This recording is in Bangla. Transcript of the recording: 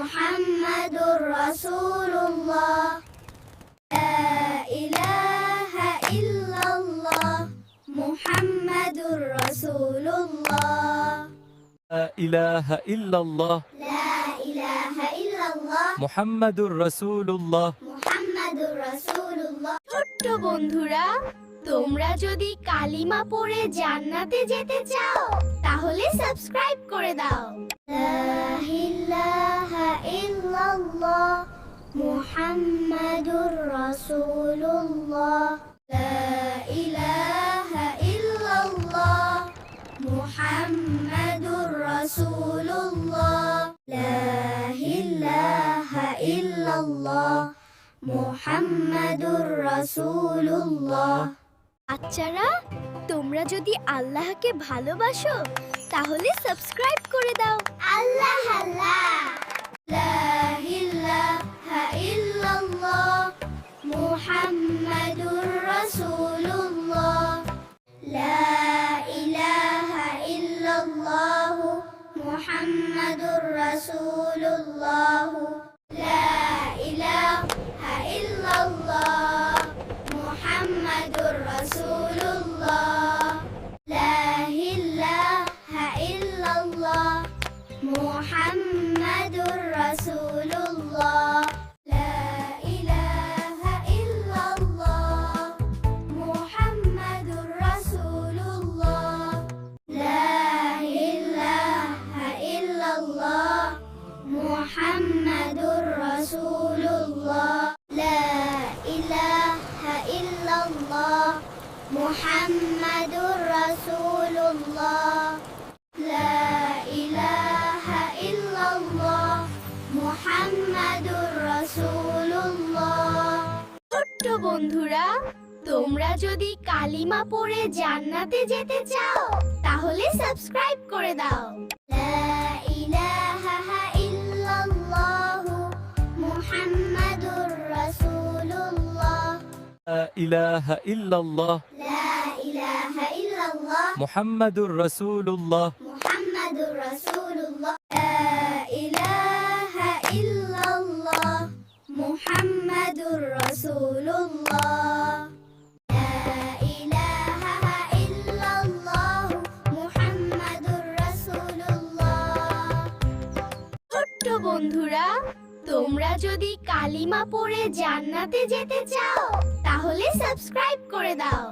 মুহাম্মাদুর রাসূলুল্লাহ লা ইলাহা ইল্লাল্লাহ মুহাম্মাদুর রাসূলুল্লাহ লা ইলাহা ইল্লাল্লাহ লা ইলাহা ইল্লাল্লাহ মুহাম্মাদুর রাসূলুল্লাহ। মুহাম্মাদুর রাসূলুল্লাহ। ছোট্ট বন্ধুরা, তোমরা যদি কালিমা পড়ে জান্নাতে যেতে চাও তাহলে সাবস্ক্রাইব করে দাও। লা ইলাহা ইল্লাল্লাহ মুহাম্মাদুর রাসূলুল্লাহ লা ইলাহা ইল্লাল্লাহ মুহাম্মাদুর রাসূলুল্লাহ লা ইলাহা ইল্লাল্লাহ মুহাম্মাদুর রাসূলুল্লাহ। বাচ্চারা, তোমরা যদি আল্লাহকে ভালোবাসো তাহলে সাবস্ক্রাইব করে দাও। আল্লাহ আল্লাহ লা ইলাহা ইল্লাল্লাহ মুহাম্মাদুর রাসূলুল্লাহ লা ইলাহা ইল্লাল্লাহ মুহাম্মাদুর রাসূলুল্লাহ লা ইলাহা ইল্লাল্লাহ মুহাম্মাদুর রাসূলুল্লাহ লা ইলাহা ইল্লাল্লাহ মুহাম্মাদুর রাসূলুল্লাহ লা ইলাহা ইল্লাল্লাহ মুহাম্মাদুর রাসূলুল্লাহ লা ইলাহা ইল্লাল্লাহ মুহাম্মাদুর রাসূলুল্লাহ লা ইলাহা ইল্লাল্লাহ মুহাম্মাদুর রাসূলুল্লাহ লা ইলাহা ইল্লাল্লাহ মুহাম্মাদুর রাসূলুল্লাহ। ছোট্ট বন্ধুরা, তোমরা যদি কালিমা পড়ে জান্নাতে যেতে চাও তাহলে সাবস্ক্রাইব করে দাও। লা ইলাহা ইল্লাল্লাহ মুহাম্মাদুর রাসূলুল্লাহ লা ইলাহা ইল্লাল্লাহ লা ইলাহা ইল্লাল্লাহ মুহাম্মাদুর রাসূলুল্লাহ মুহাম্মাদুর রাসূলুল্লাহ লা ইলাহা ইল্লাল্লাহ মুহাম্মাদুর রাসূলুল্লাহ লা ইলাহা ইল্লাল্লাহ মুহাম্মাদুর রাসূলুল্লাহ। ছোট্ট বন্ধুরা, তোমরা যদি কালিমা পড়ে জান্নাতে যেতে চাও তাহলে সাবস্ক্রাইব করে দাও।